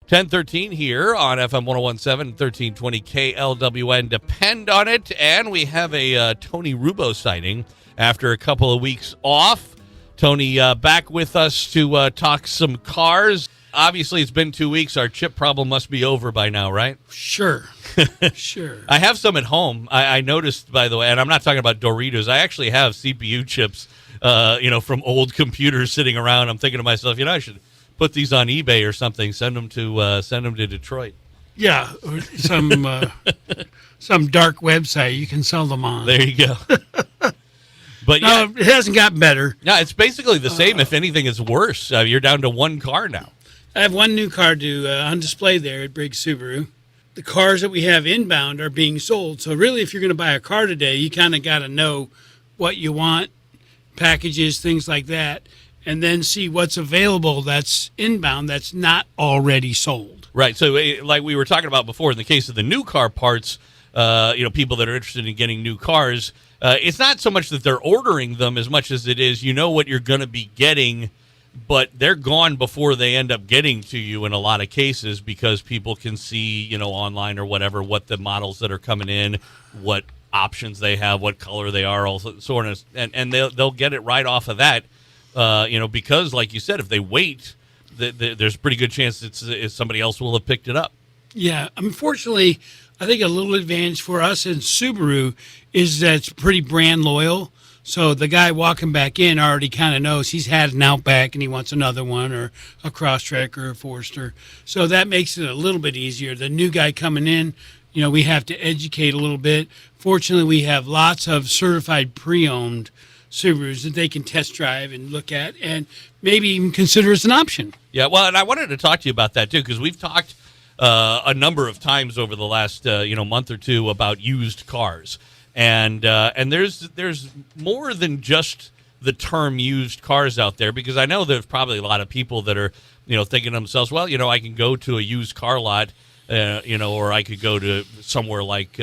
1013 here on FM 1017, 1320 KLWN. Depend on it. And we have a Tony Rubo sighting after a couple of weeks off. Tony back with us to talk some cars. Obviously, it's been 2 weeks. Our chip problem must be over by now, right? Sure. Sure. I have some at home. I noticed, by the way, and I'm not talking about Doritos. I actually have CPU chips, from old computers sitting around. I'm thinking to myself, I should put these on eBay or something. Send them to Detroit. Yeah, or some dark website you can sell them on. There you go. But no, it hasn't gotten better. Yeah, it's basically the same. If anything, it's worse. You're down to one car now. I have one new car on display there at Briggs Subaru. The cars that we have inbound are being sold. So really, if you're going to buy a car today, you kind of got to know what you want, packages, things like that, and then see what's available that's inbound that's not already sold. Right. So like we were talking about before, in the case of the new car parts, people that are interested in getting new cars, it's not so much that they're ordering them as much as it is what you're going to be getting, but they're gone before they end up getting to you in a lot of cases because people can see, online or whatever, what the models that are coming in, what options they have, what color they are, all sort of, and they'll get it right off of that, because like you said, if they wait, there's a pretty good chance it's somebody else will have picked it up. Yeah. Unfortunately, I think a little advantage for us in Subaru is that it's pretty brand loyal. So the guy walking back in already kind of knows he's had an Outback and he wants another one, or a Crosstrek or a Forester. So that makes it a little bit easier. The new guy coming in, we have to educate a little bit. Fortunately, we have lots of certified pre-owned Subarus that they can test drive and look at and maybe even consider as an option. Yeah, well, and I wanted to talk to you about that too, because we've talked a number of times over the last month or two about used cars. And there's more than just the term used cars out there, because I know there's probably a lot of people that are, thinking to themselves, well, I can go to a used car lot, or I could go to somewhere like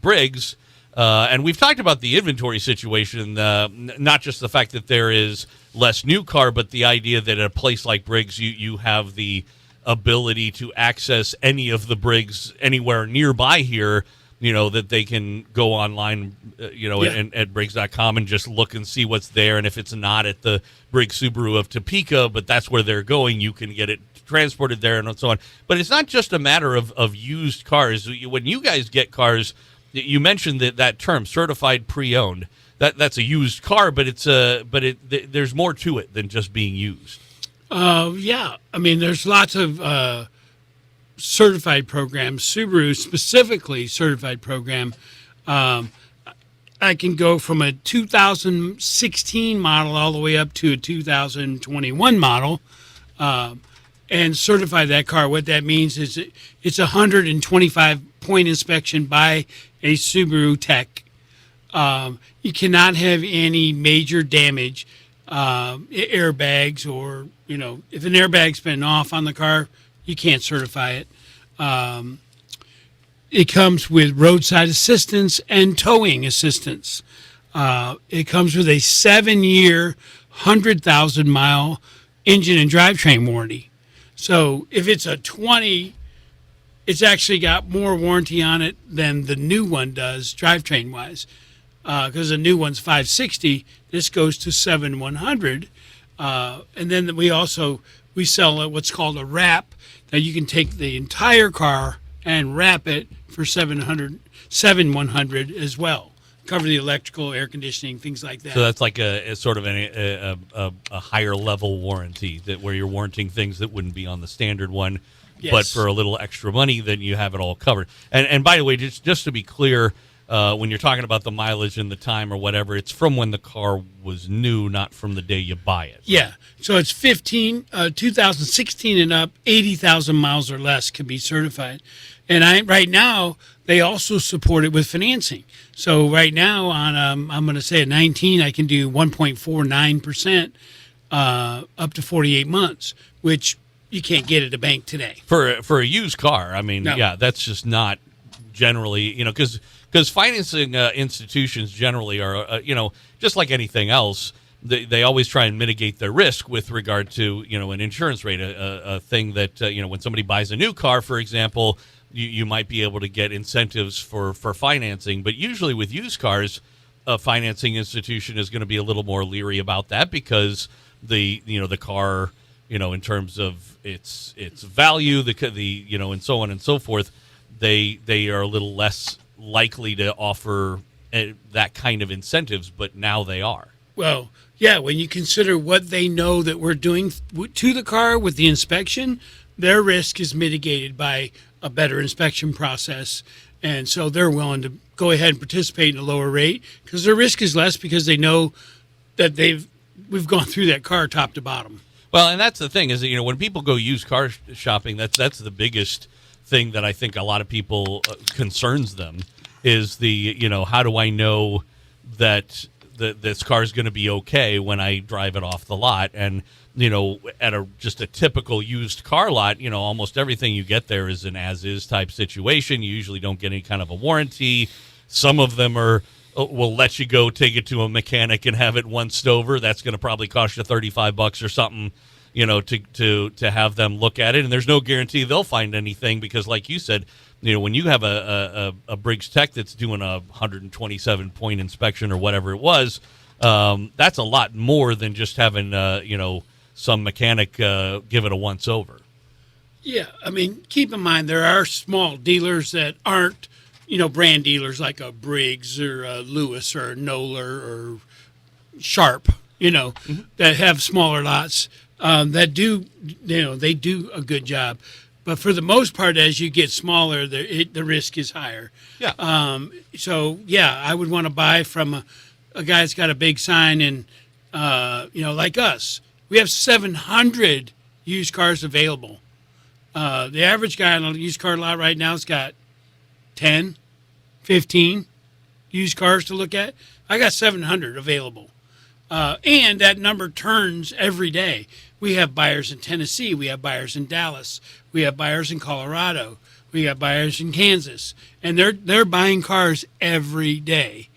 Briggs. And we've talked about the inventory situation, not just the fact that there is less new car, but the idea that at a place like Briggs, you have the ability to access any of the Briggs anywhere nearby here, that they can go online, and at Briggs.com and just look and see what's there. And if it's not at the Briggs Subaru of Topeka, but that's where they're going, you can get it transported there and so on. But it's not just a matter of used cars. When you guys get cars, you mentioned that term, certified pre-owned. That's a used car, but there's more to it than just being used. Yeah. I mean, there's lots of certified programs. Subaru specifically certified program. I can go from a 2016 model all the way up to a 2021 model and certify that car. What that means is it's a 125-point inspection by a Subaru tech. You cannot have any major damage, airbags, or, if an airbag's been off on the car, you can't certify it. It comes with roadside assistance and towing assistance. It comes with a 7-year, 100,000-mile engine and drivetrain warranty. So if it's a 20, it's actually got more warranty on it than the new one does, drivetrain-wise. Because the new one's 560, this goes to 7,100. And then we sell what's called a wrap, that you can take the entire car and wrap it for 7,100 as well. Cover the electrical, air conditioning, things like that. So that's like a sort of a higher level warranty, where you're warranting things that wouldn't be on the standard one, yes, but for a little extra money, then you have it all covered. And by the way, just to be clear, when you're talking about the mileage and the time or whatever, it's from when the car was new, not from the day you buy it. Right? Yeah. So it's 2016 and up, 80,000 miles or less can be certified. And right now, they also support it with financing. So right now, on I'm going to say at 19, I can do 1.49% up to 48 months, which you can't get at a bank today. For a used car, I mean, no. Yeah, that's just not generally, because financing institutions generally are, just like anything else, they always try and mitigate their risk with regard to, an insurance rate, a thing that, when somebody buys a new car, for example, you might be able to get incentives for financing. But usually with used cars, a financing institution is going to be a little more leery about that because the car, in terms of its value, the and so on and so forth, they are a little less likely to offer that kind of incentives, but now they are. Well, yeah, when you consider what they know that we're doing to the car with the inspection, their risk is mitigated by a better inspection process. And so they're willing to go ahead and participate in a lower rate because their risk is less because they know that we've gone through that car top to bottom. Well, and that's the thing is that, when people go used car shopping, that's the biggest thing that I think a lot of people concerns them is how do I know that this car is going to be okay when I drive it off the lot? And, at just a typical used car lot, almost everything you get there is an as-is type situation. You usually don't get any kind of a warranty. Some of them will let you go take it to a mechanic and have it once over. That's going to probably cost you $35 or something, to have them look at it. And there's no guarantee they'll find anything because, like you said, when you have a Briggs Tech that's doing a 127-point inspection or whatever it was, that's a lot more than just having, some mechanic give it a once-over. Yeah, I mean, keep in mind there are small dealers that aren't, brand dealers like a Briggs or a Lewis or a Knoller or Sharp, that have smaller lots that do, they do a good job. But for the most part, as you get smaller, the risk is higher. Yeah. So, yeah, I would want to buy from a guy that's got a big sign and, like us. We have 700 used cars available. The average guy on a used car lot right now has got 10, 15 used cars to look at. I got 700 available. And that number turns every day. We have buyers in Tennessee. We have buyers in Dallas. We have buyers in Colorado. We have buyers in Kansas. And they're buying cars every day.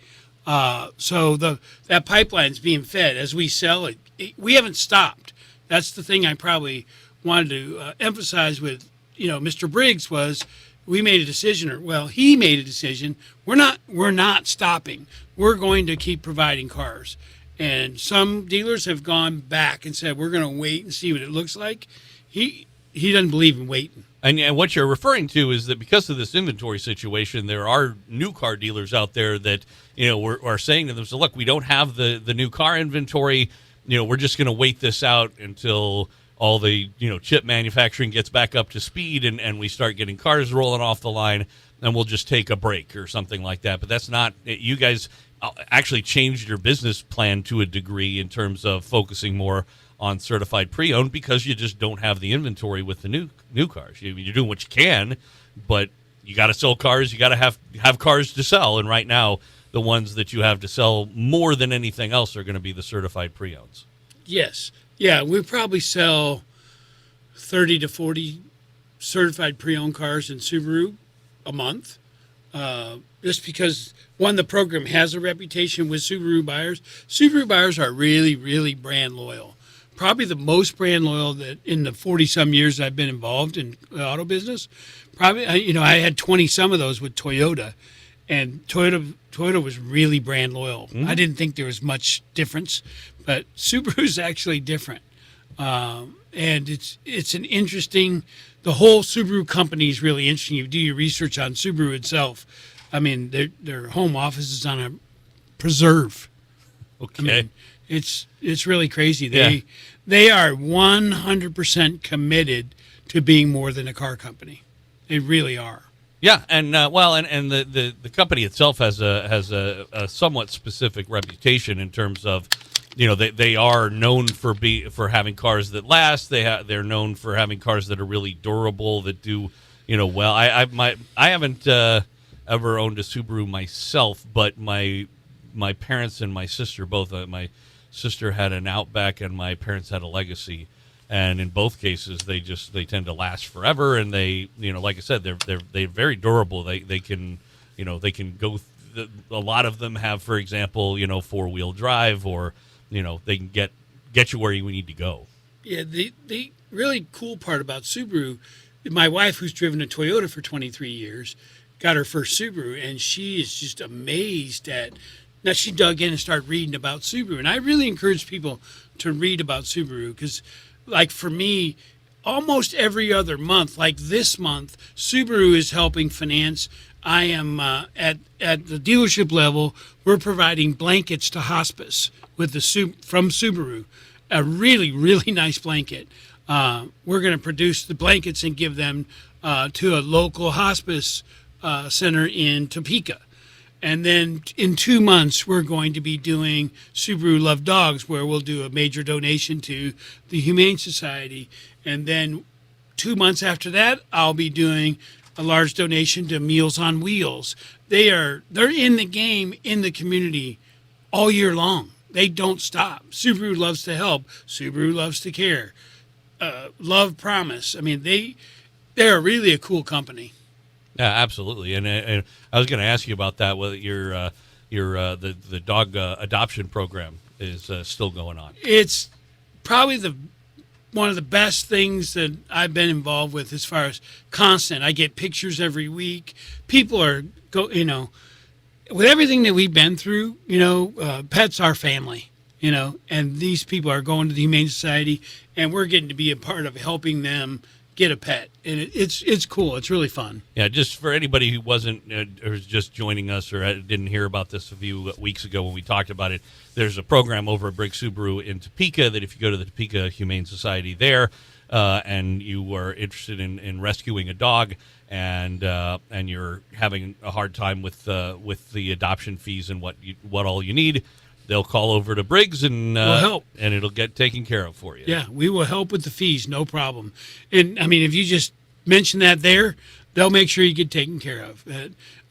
So that pipeline's being fed as we sell it. We haven't stopped. That's the thing I probably wanted to emphasize with Mr. Briggs was we made a decision, he made a decision. We're not stopping. We're going to keep providing cars. And some dealers have gone back and said we're going to wait and see what it looks like. He doesn't believe in waiting. And what you're referring to is that because of this inventory situation, there are new car dealers out there that are saying to them, "So look, we don't have the new car inventory. We're just going to wait this out until all the chip manufacturing gets back up to speed and we start getting cars rolling off the line, and we'll just take a break or something like that." But that's not you guys actually changed your business plan to a degree in terms of focusing more on certified pre-owned because you just don't have the inventory with the new cars. You're doing what you can, but you got to sell cars. You got to have cars to sell, and right now the ones that you have to sell more than anything else are going to be the certified pre-owns. Yes. Yeah, we probably sell 30 to 40 certified pre-owned cars in Subaru a month. Just because, one, the program has a reputation with Subaru buyers. Subaru buyers are really, really brand loyal. Probably the most brand loyal that in the 40-some years I've been involved in the auto business. Probably, I had 20-some of those with Toyota. And Toyota was really brand loyal. Mm-hmm. I didn't think there was much difference, but Subaru's actually different. And it's an interesting, the whole Subaru company is really interesting. You do your research on Subaru itself. I mean, their home office is on a preserve. Okay. I mean, it's really crazy. They are 100% committed to being more than a car company. They really are. Yeah, and the company itself has a somewhat specific reputation in terms of, they are known for having cars that last. They're known for having cars that are really durable, that do well. I haven't ever owned a Subaru myself, but my parents and my sister both. My sister had an Outback and my parents had a Legacy. And in both cases, they tend to last forever, and they, like I said, they're very durable. They can go. A lot of them have, for example, 4-wheel drive, or they can get you where you need to go. Yeah, the really cool part about Subaru, my wife, who's driven a Toyota for 23 years, got her first Subaru, and she is just amazed at. Now she dug in and started reading about Subaru, and I really encourage people to read about Subaru because, like for me, almost every other month, like this month, Subaru is helping finance. I am at the dealership level. We're providing blankets to hospice with from Subaru, a really really nice blanket. We're going to produce the blankets and give them to a local hospice center in Topeka. And then in 2 months, we're going to be doing Subaru Love Dogs, where we'll do a major donation to the Humane Society. And then 2 months after that, I'll be doing a large donation to Meals on Wheels. They're in the game in the community all year long. They don't stop. Subaru loves to help. Subaru loves to care. Love Promise. I mean, they're really a cool company. Yeah, absolutely. And I was going to ask you about that. Whether the dog adoption program is still going on. It's probably one of the best things that I've been involved with as far as constant. I get pictures every week. People are with everything that we've been through. Pets are family. And these people are going to the Humane Society, and we're getting to be a part of helping them get a pet, and it's cool. It's really fun. Yeah, just for anybody who wasn't or is just joining us or didn't hear about this a few weeks ago when we talked about it, there's a program over at Briggs Subaru in Topeka that if you go to the Topeka Humane Society there and you are interested in rescuing a dog and you're having a hard time with the adoption fees and what all you need, they'll call over to Briggs and we'll help, and it'll get taken care of for you. Yeah, we will help with the fees, no problem. And I mean, if you just mention that there, they'll make sure you get taken care of.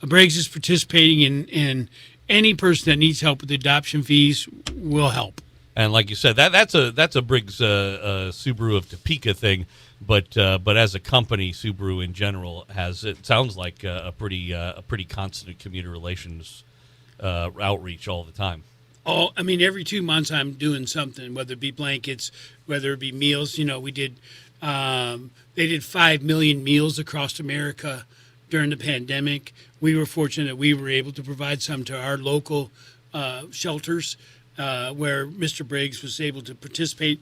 Briggs is participating in any person that needs help with the adoption fees. Will help. And like you said, that's a Briggs Subaru of Topeka thing, but as a company, Subaru in general has, it sounds like a pretty constant community relations outreach all the time. Oh, I mean, every 2 months I'm doing something, whether it be blankets, whether it be meals. We did, they did 5 million meals across America during the pandemic. We were fortunate that we were able to provide some to our local shelters where Mr. Briggs was able to participate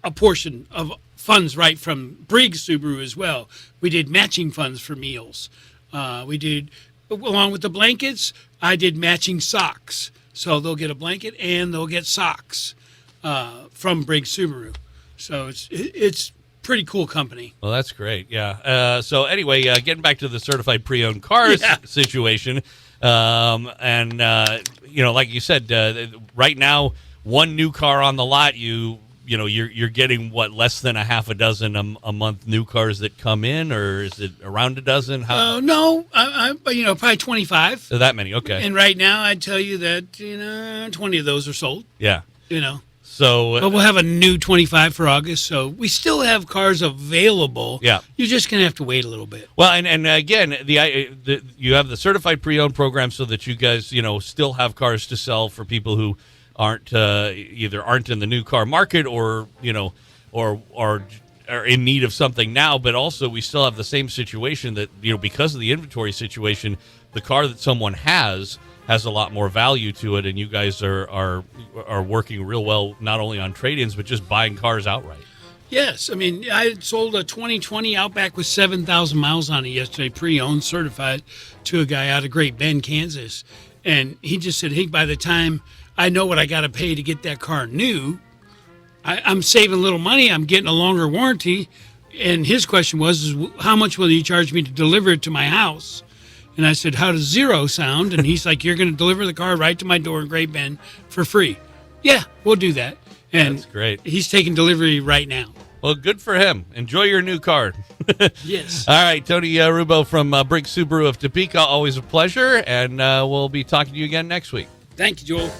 a portion of funds right from Briggs Subaru as well. We did matching funds for meals. We did, along with the blankets, I did matching socks. So they'll get a blanket and they'll get socks from Briggs Subaru. So it's pretty cool company. Well, that's great. Yeah. So anyway, getting back to the certified pre-owned cars situation, and like you said, right now, one new car on the lot, you're getting less than a half a dozen a month new cars that come in, or is it around a dozen? No, probably 25. So that many, okay. And right now, I'd tell you that 20 of those are sold. Yeah. So, but we'll have a new 25 for August, so we still have cars available. Yeah. You're just gonna have to wait a little bit. Well, and again, you have the certified pre-owned program so that you guys still have cars to sell for people who aren't in the new car market or are in need of something now, but also we still have the same situation that because of the inventory situation, the car that someone has a lot more value to it, and you guys are working real well not only on trade-ins but just buying cars outright. Yes, I mean, I sold a 2020 Outback with 7,000 miles on it yesterday, pre-owned, certified, to a guy out of Great Bend, Kansas, and he just said, "Hey, by the time I know what I got to pay to get that car new, I'm saving a little money. I'm getting a longer warranty." And his question was, how much will you charge me to deliver it to my house? And I said, how does zero sound? And he's like, you're going to deliver the car right to my door in Great Bend for free. Yeah, we'll do that. And that's great. He's taking delivery right now. Well, good for him. Enjoy your new car. Yes. All right, Tony Rubo from Briggs Subaru of Topeka, always a pleasure, and we'll be talking to you again next week. Thank you, Joel.